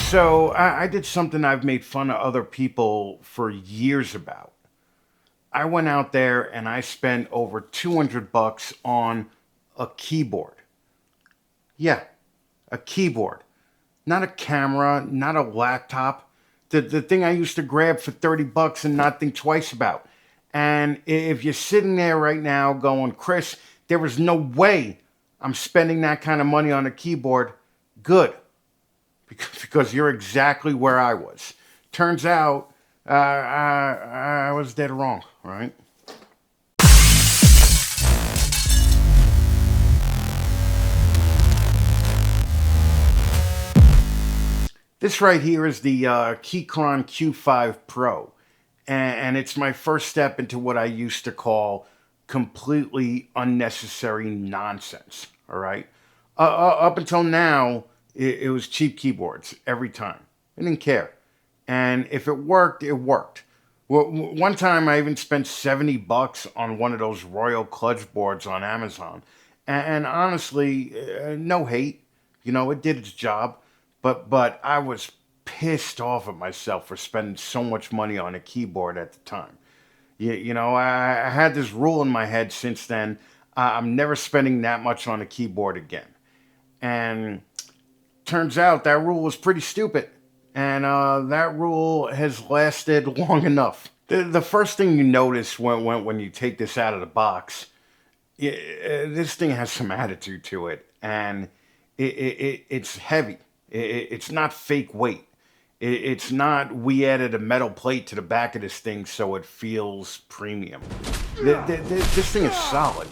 So I did something I've made fun of other people for years about. I went out there and I spent over 200 bucks on a keyboard. Yeah, a keyboard. Not a camera, not a laptop. The thing I used to grab for 30 bucks and not think twice about. And if you're sitting there right now going, Chris, there is no way I'm spending that kind of money on a keyboard, good. Because you're exactly where I was. Turns out I was dead wrong, right? This right here is the Keychron Q5 Pro, and it's my first step into what I used to call completely unnecessary nonsense. All right, up until now, it was cheap keyboards every time. I didn't care, and if it worked, it worked. Well, one time I even spent 70 bucks on one of those Royal Clutch boards on Amazon. And honestly, no hate. You know, it did its job. But I was pissed off at myself for spending so much money on a keyboard at the time. I had this rule in my head since then. I'm never spending that much on a keyboard again. And turns out that rule was pretty stupid. And that rule has lasted long enough. The first thing you notice when you take this out of the box, this thing has some attitude to it. And it's heavy. It's not fake weight. It's not we added a metal plate to the back of this thing so it feels premium. This thing is solid.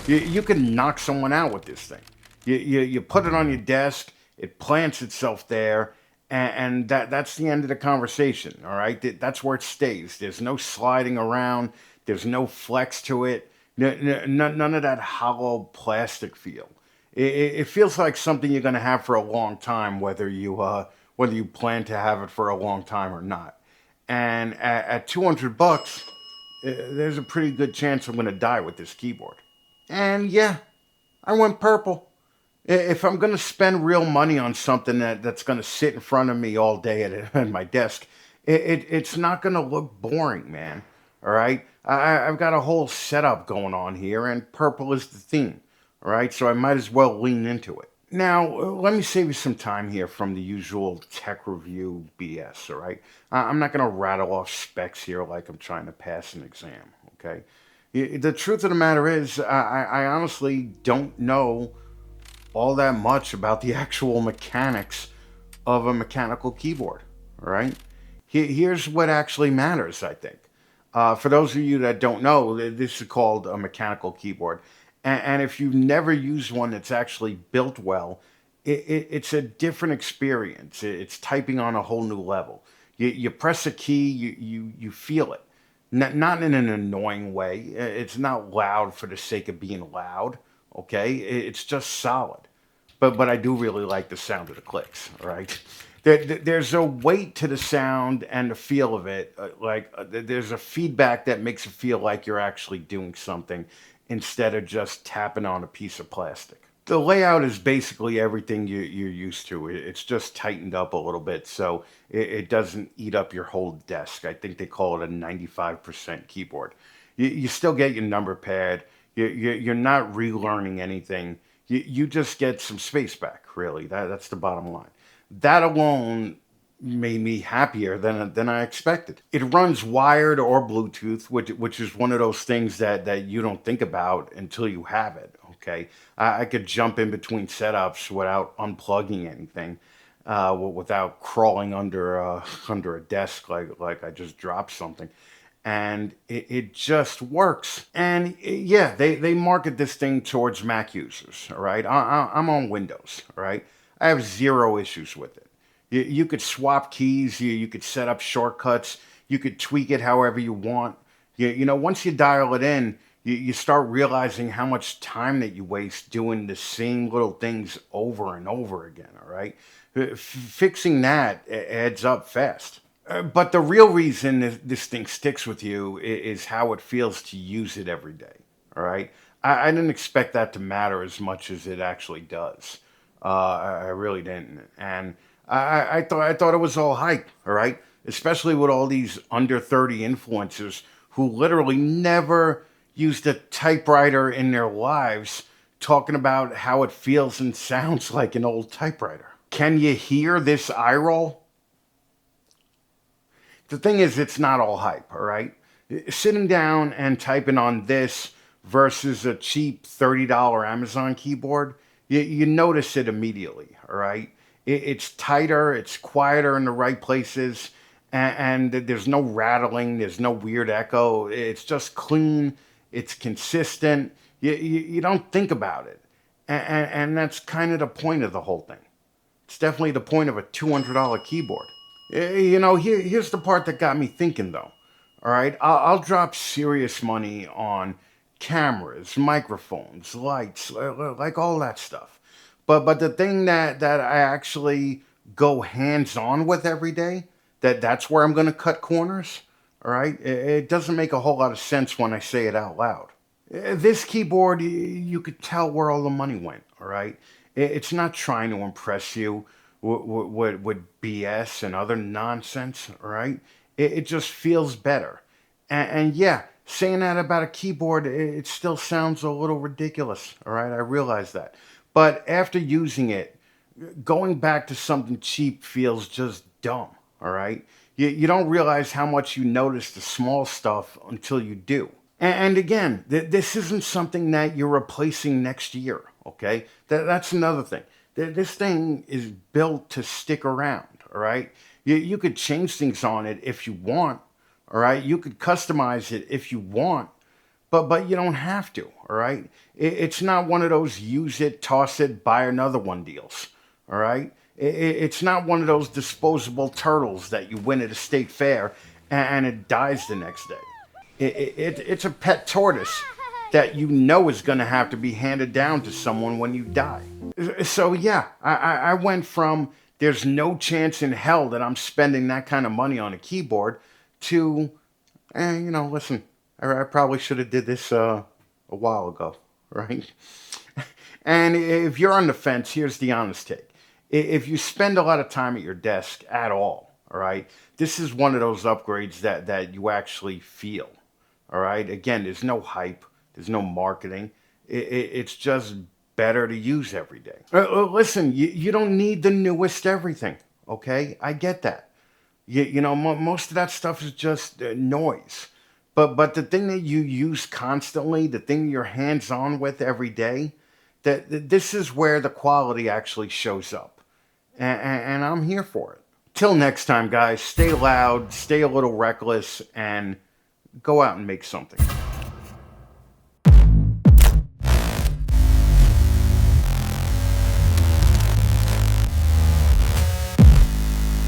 You can knock someone out with this thing. You put it on your desk, it plants itself there, and that's the end of the conversation, all right? That's where it stays. There's no sliding around, there's no flex to it, none of that hollow plastic feel. It feels like something you're going to have for a long time, whether you plan to have it for a long time or not. And at 200 bucks, there's a pretty good chance I'm going to die with this keyboard. And yeah, I went purple. If I'm going to spend real money on something that's going to sit in front of me all day at my desk, it's not going to look boring, man. All right? I've got a whole setup going on here, and purple is the theme. All right? So I might as well lean into it. Now, let me save you some time here from the usual tech review BS, all right? I'm not going to rattle off specs here like I'm trying to pass an exam, okay? The truth of the matter is, I honestly don't know all that much about the actual mechanics of a mechanical keyboard. All right, here's what actually matters. I think for those of you that don't know, this is called a mechanical keyboard, and if you've never used one that's actually built well, it's a different experience. It's typing on a whole new level. You press a key, you feel it. Not in an annoying way. It's not loud for the sake of being loud. Okay, it's just solid. But I do really like the sound of the clicks. All right, there's a weight to the sound and the feel of it. There's a feedback that makes it feel like you're actually doing something instead of just tapping on a piece of plastic. The layout is basically everything you're used to. It's just tightened up a little bit so it doesn't eat up your whole desk. I think they call it a 95% keyboard. You still get your number pad. You're not relearning anything. You just get some space back, really. That's the bottom line. That alone made me happier than I expected. It runs wired or Bluetooth, which is one of those things that you don't think about until you have it. Okay, I could jump in between setups without unplugging anything, without crawling under a desk like I just dropped something. And it just works. And yeah, they market this thing towards Mac users. All right, I'm on Windows. All right, I have zero issues with it. You could swap keys. You could set up shortcuts. You could tweak it however you want. Once you dial it in, you start realizing how much time that you waste doing the same little things over and over again. All right, fixing that adds up fast. But the real reason this thing sticks with you is how it feels to use it every day. All right, I didn't expect that to matter as much as it actually does. I really didn't, and I thought it was all hype, all right? Especially with all these under 30 influencers who literally never used a typewriter in their lives talking about how it feels and sounds like an old typewriter. Can you hear this eye roll? The thing is, it's not all hype, all right? Sitting down and typing on this versus a cheap $30 Amazon keyboard, you notice it immediately, all right? It's tighter, it's quieter in the right places, and there's no rattling, there's no weird echo. It's just clean, it's consistent. You don't think about it. And that's kind of the point of the whole thing. It's definitely the point of a $200 keyboard. You know, here's the part that got me thinking, though. All right, I'll drop serious money on cameras, microphones, lights, like all that stuff. But the thing that I actually go hands on with every day, that's where I'm going to cut corners. All right, it doesn't make a whole lot of sense when I say it out loud. This keyboard, you could tell where all the money went. All right, it's not trying to impress you with BS and other nonsense. All right, it just feels better. And yeah, saying that about a keyboard, it still sounds a little ridiculous. All right, I realize that. But after using it, going back to something cheap feels just dumb. All right, you don't realize how much you notice the small stuff until you do. And again, this isn't something that you're replacing next year. Okay, that's another thing. This thing is built to stick around. All right, you could change things on it if you want. All right, you could customize it if you want, but you don't have to. All right, it's not one of those use it, toss it, buy another one deals. All right, it's not one of those disposable turtles that you win at a state fair and it dies the next day. It's a pet tortoise that you know is going to have to be handed down to someone when you die. So yeah, I went from there's no chance in hell that I'm spending that kind of money on a keyboard to, listen, I probably should have did this a while ago, right? And if you're on the fence, here's the honest take. If you spend a lot of time at your desk at all right, this is one of those upgrades that you actually feel, all right? Again, there's no hype, there's no marketing. It's just better to use every day. Listen, you don't need the newest everything, okay? I get that. Most of that stuff is just noise. But the thing that you use constantly, the thing you're hands-on with every day, this is where the quality actually shows up. And I'm here for it. Till next time, guys, stay loud, stay a little reckless, and go out and make something.